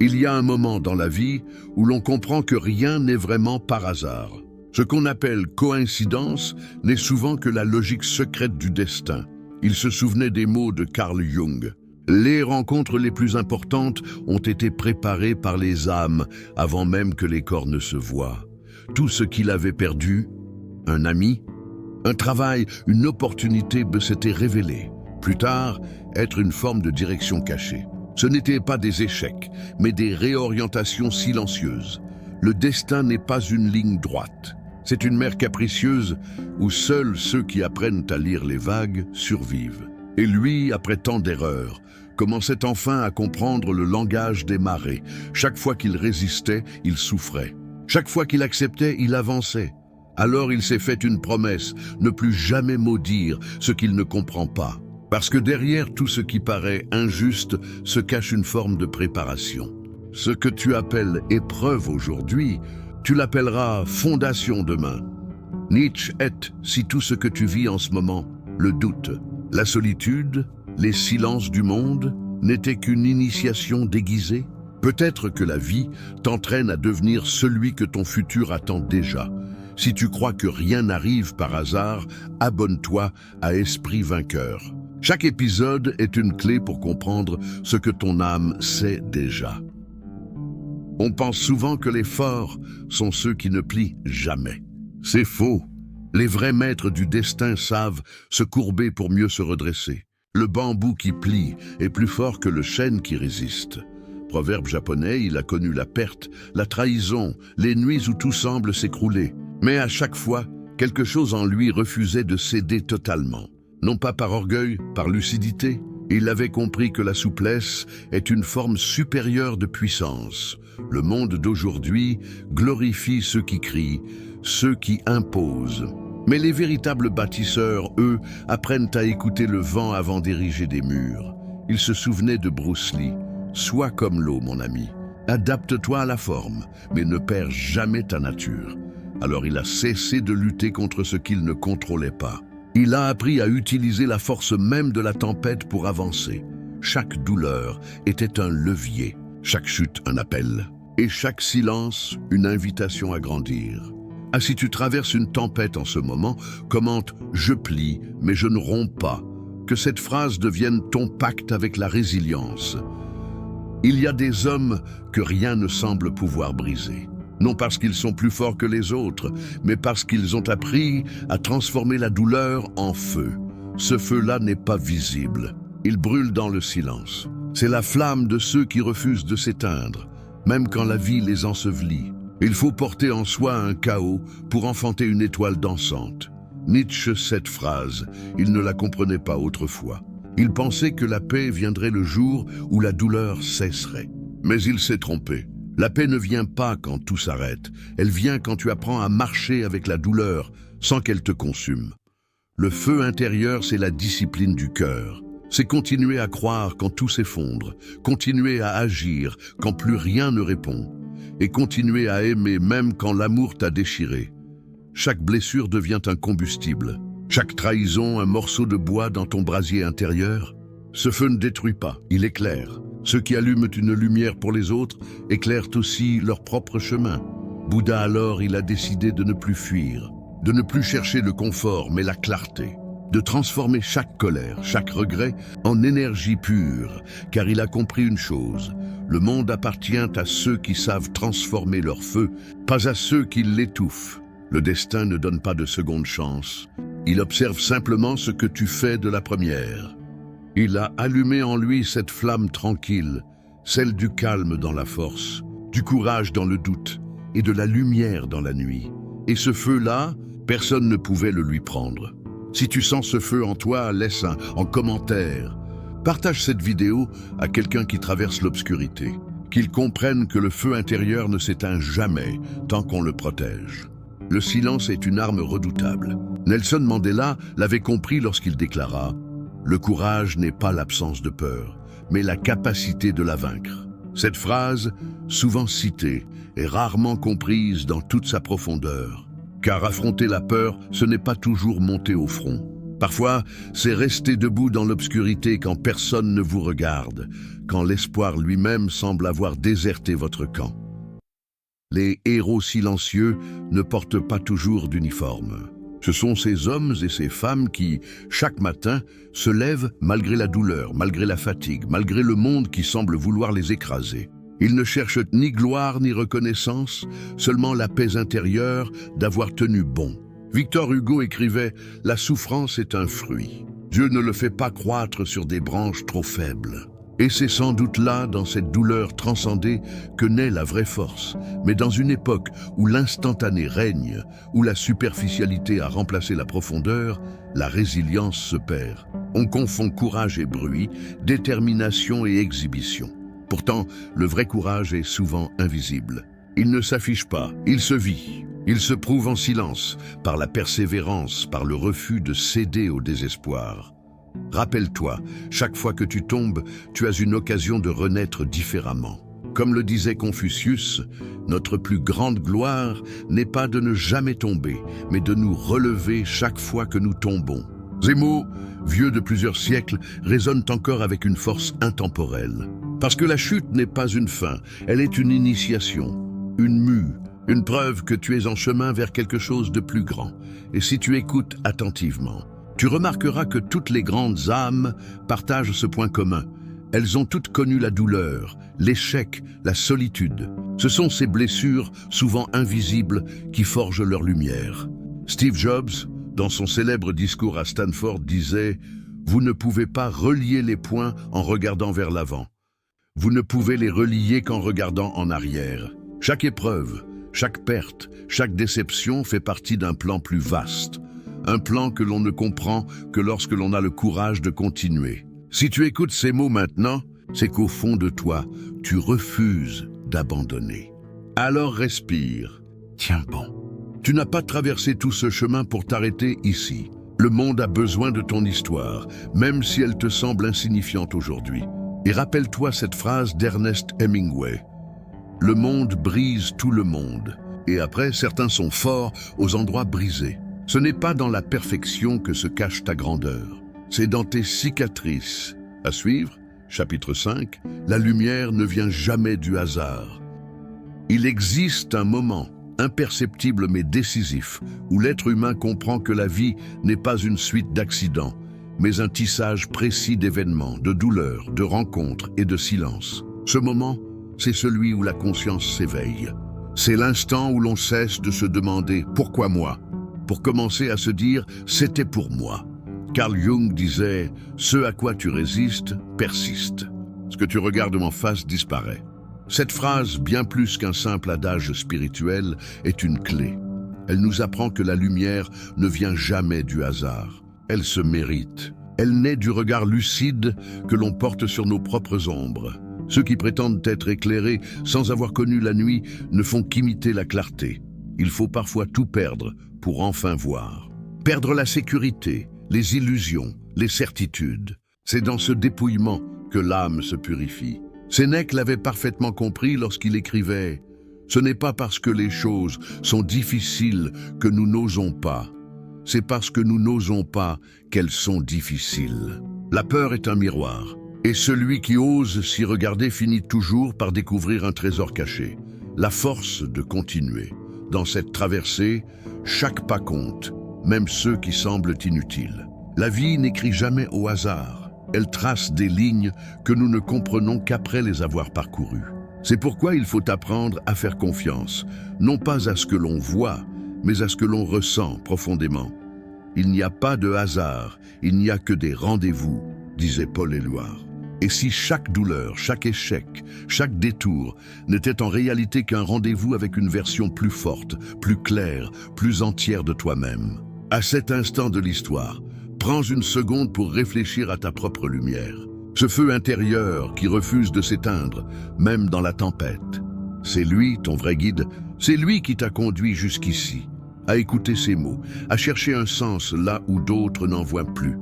Il y a un moment dans la vie où l'on comprend que rien n'est vraiment par hasard. Ce qu'on appelle coïncidence n'est souvent que la logique secrète du destin. Il se souvenait des mots de Carl Jung. Les rencontres les plus importantes ont été préparées par les âmes avant même que les corps ne se voient. Tout ce qu'il avait perdu, un ami, un travail, une opportunité s'était révélé. Plus tard, être une forme de direction cachée. Ce n'étaient pas des échecs, mais des réorientations silencieuses. Le destin n'est pas une ligne droite. C'est une mer capricieuse où seuls ceux qui apprennent à lire les vagues survivent. Et lui, après tant d'erreurs, commençait enfin à comprendre le langage des marées. Chaque fois qu'il résistait, il souffrait. Chaque fois qu'il acceptait, il avançait. Alors il s'est fait une promesse, ne plus jamais maudire ce qu'il ne comprend pas. Parce que derrière tout ce qui paraît injuste se cache une forme de préparation. Ce que tu appelles épreuve aujourd'hui, tu l'appelleras fondation demain. Nietzsche est, si tout ce que tu vis en ce moment, le doute, la solitude, les silences du monde, n'étaient qu'une initiation déguisée. Peut-être que la vie t'entraîne à devenir celui que ton futur attend déjà. Si tu crois que rien n'arrive par hasard, abonne-toi à Esprit Vainqueur. Chaque épisode est une clé pour comprendre ce que ton âme sait déjà. On pense souvent que les forts sont ceux qui ne plient jamais. C'est faux. Les vrais maîtres du destin savent se courber pour mieux se redresser. Le bambou qui plie est plus fort que le chêne qui résiste. Proverbe japonais, il a connu la perte, la trahison, les nuits où tout semble s'écrouler. Mais à chaque fois, quelque chose en lui refusait de céder totalement. Non pas par orgueil, par lucidité. Il avait compris que la souplesse est une forme supérieure de puissance. Le monde d'aujourd'hui glorifie ceux qui crient, ceux qui imposent. Mais les véritables bâtisseurs, eux, apprennent à écouter le vent avant d'ériger des murs. Il se souvenait de Bruce Lee. Sois comme l'eau, mon ami. Adapte-toi à la forme, mais ne perds jamais ta nature. Alors il a cessé de lutter contre ce qu'il ne contrôlait pas. Il a appris à utiliser la force même de la tempête pour avancer. Chaque douleur était un levier, chaque chute un appel, et chaque silence une invitation à grandir. Ah, si tu traverses une tempête en ce moment, commente « Je plie, mais je ne romps pas ». Que cette phrase devienne ton pacte avec la résilience. Il y a des hommes que rien ne semble pouvoir briser. Non parce qu'ils sont plus forts que les autres, mais parce qu'ils ont appris à transformer la douleur en feu. Ce feu-là n'est pas visible. Il brûle dans le silence. C'est la flamme de ceux qui refusent de s'éteindre, même quand la vie les ensevelit. Il faut porter en soi un chaos pour enfanter une étoile dansante. Nietzsche, cette phrase, il ne la comprenait pas autrefois. Il pensait que la paix viendrait le jour où la douleur cesserait. Mais il s'est trompé. La paix ne vient pas quand tout s'arrête. Elle vient quand tu apprends à marcher avec la douleur sans qu'elle te consume. Le feu intérieur, c'est la discipline du cœur. C'est continuer à croire quand tout s'effondre, continuer à agir quand plus rien ne répond, et continuer à aimer même quand l'amour t'a déchiré. Chaque blessure devient un combustible, chaque trahison un morceau de bois dans ton brasier intérieur. Ce feu ne détruit pas, il éclaire. Ceux qui allument une lumière pour les autres éclairent aussi leur propre chemin. Bouddha alors, il a décidé de ne plus fuir, de ne plus chercher le confort mais la clarté, de transformer chaque colère, chaque regret en énergie pure, car il a compris une chose, le monde appartient à ceux qui savent transformer leur feu, pas à ceux qui l'étouffent. Le destin ne donne pas de seconde chance, il observe simplement ce que tu fais de la première. Il a allumé en lui cette flamme tranquille, celle du calme dans la force, du courage dans le doute et de la lumière dans la nuit. Et ce feu-là, personne ne pouvait le lui prendre. Si tu sens ce feu en toi, laisse un en commentaire. Partage cette vidéo à quelqu'un qui traverse l'obscurité, qu'il comprenne que le feu intérieur ne s'éteint jamais tant qu'on le protège. Le silence est une arme redoutable. Nelson Mandela l'avait compris lorsqu'il déclara « Le courage n'est pas l'absence de peur, mais la capacité de la vaincre ». Cette phrase, souvent citée, est rarement comprise dans toute sa profondeur. Car affronter la peur, ce n'est pas toujours monter au front. Parfois, c'est rester debout dans l'obscurité quand personne ne vous regarde, quand l'espoir lui-même semble avoir déserté votre camp. Les héros silencieux ne portent pas toujours d'uniforme. Ce sont ces hommes et ces femmes qui, chaque matin, se lèvent malgré la douleur, malgré la fatigue, malgré le monde qui semble vouloir les écraser. Ils ne cherchent ni gloire ni reconnaissance, seulement la paix intérieure d'avoir tenu bon. Victor Hugo écrivait « La souffrance est un fruit. Dieu ne le fait pas croître sur des branches trop faibles. » Et c'est sans doute là, dans cette douleur transcendée, que naît la vraie force. Mais dans une époque où l'instantané règne, où la superficialité a remplacé la profondeur, la résilience se perd. On confond courage et bruit, détermination et exhibition. Pourtant, le vrai courage est souvent invisible. Il ne s'affiche pas, il se vit. Il se prouve en silence, par la persévérance, par le refus de céder au désespoir. Rappelle-toi, chaque fois que tu tombes, tu as une occasion de renaître différemment. Comme le disait Confucius, notre plus grande gloire n'est pas de ne jamais tomber, mais de nous relever chaque fois que nous tombons. Ces mots, vieux de plusieurs siècles, résonnent encore avec une force intemporelle. Parce que la chute n'est pas une fin, elle est une initiation, une mue, une preuve que tu es en chemin vers quelque chose de plus grand. Et si tu écoutes attentivement, tu remarqueras que toutes les grandes âmes partagent ce point commun. Elles ont toutes connu la douleur, l'échec, la solitude. Ce sont ces blessures, souvent invisibles, qui forgent leur lumière. Steve Jobs, dans son célèbre discours à Stanford, disait « Vous ne pouvez pas relier les points en regardant vers l'avant. Vous ne pouvez les relier qu'en regardant en arrière. Chaque épreuve, chaque perte, chaque déception fait partie d'un plan plus vaste. Un plan que l'on ne comprend que lorsque l'on a le courage de continuer. Si tu écoutes ces mots maintenant, c'est qu'au fond de toi, tu refuses d'abandonner. Alors respire. Tiens bon. Tu n'as pas traversé tout ce chemin pour t'arrêter ici. Le monde a besoin de ton histoire, même si elle te semble insignifiante aujourd'hui. Et rappelle-toi cette phrase d'Ernest Hemingway. Le monde brise tout le monde. Et après, certains sont forts aux endroits brisés. Ce n'est pas dans la perfection que se cache ta grandeur. C'est dans tes cicatrices. À suivre, chapitre 5, la lumière ne vient jamais du hasard. Il existe un moment, imperceptible mais décisif, où l'être humain comprend que la vie n'est pas une suite d'accidents, mais un tissage précis d'événements, de douleurs, de rencontres et de silences. Ce moment, c'est celui où la conscience s'éveille. C'est l'instant où l'on cesse de se demander « Pourquoi moi ?» pour commencer à se dire « C'était pour moi ». Carl Jung disait « Ce à quoi tu résistes, persiste. Ce que tu regardes en face disparaît ». Cette phrase, bien plus qu'un simple adage spirituel, est une clé. Elle nous apprend que la lumière ne vient jamais du hasard. Elle se mérite. Elle naît du regard lucide que l'on porte sur nos propres ombres. Ceux qui prétendent être éclairés sans avoir connu la nuit ne font qu'imiter la clarté. Il faut parfois tout perdre pour enfin voir. Perdre la sécurité, les illusions, les certitudes. C'est dans ce dépouillement que l'âme se purifie. Sénèque l'avait parfaitement compris lorsqu'il écrivait « Ce n'est pas parce que les choses sont difficiles que nous n'osons pas. C'est parce que nous n'osons pas qu'elles sont difficiles. » La peur est un miroir. Et celui qui ose s'y regarder finit toujours par découvrir un trésor caché. La force de continuer. Dans cette traversée, chaque pas compte, même ceux qui semblent inutiles. La vie n'écrit jamais au hasard. Elle trace des lignes que nous ne comprenons qu'après les avoir parcourues. C'est pourquoi il faut apprendre à faire confiance, non pas à ce que l'on voit, mais à ce que l'on ressent profondément. Il n'y a pas de hasard, il n'y a que des rendez-vous, disait Paul Éluard. Et si chaque douleur, chaque échec, chaque détour n'était en réalité qu'un rendez-vous avec une version plus forte, plus claire, plus entière de toi-même? À cet instant de l'histoire, prends une seconde pour réfléchir à ta propre lumière. Ce feu intérieur qui refuse de s'éteindre, même dans la tempête. C'est lui, ton vrai guide, c'est lui qui t'a conduit jusqu'ici, à écouter ses mots, à chercher un sens là où d'autres n'en voient plus.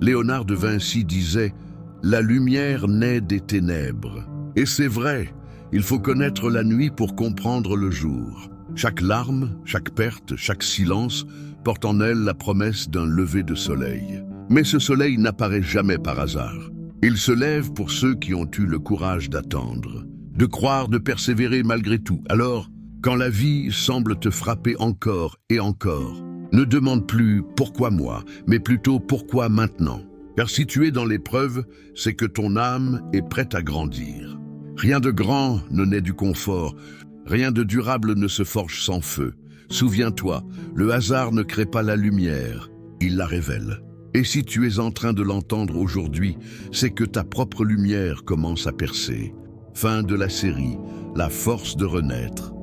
Léonard de Vinci disait « La lumière naît des ténèbres ». Et c'est vrai, il faut connaître la nuit pour comprendre le jour. Chaque larme, chaque perte, chaque silence porte en elle la promesse d'un lever de soleil. Mais ce soleil n'apparaît jamais par hasard. Il se lève pour ceux qui ont eu le courage d'attendre, de croire, de persévérer malgré tout. Alors, quand la vie semble te frapper encore et encore, ne demande plus « pourquoi moi ?», mais plutôt « pourquoi maintenant ?» Car si tu es dans l'épreuve, c'est que ton âme est prête à grandir. Rien de grand ne naît du confort, rien de durable ne se forge sans feu. Souviens-toi, le hasard ne crée pas la lumière, il la révèle. Et si tu es en train de l'entendre aujourd'hui, c'est que ta propre lumière commence à percer. Fin de la série, La force de renaître.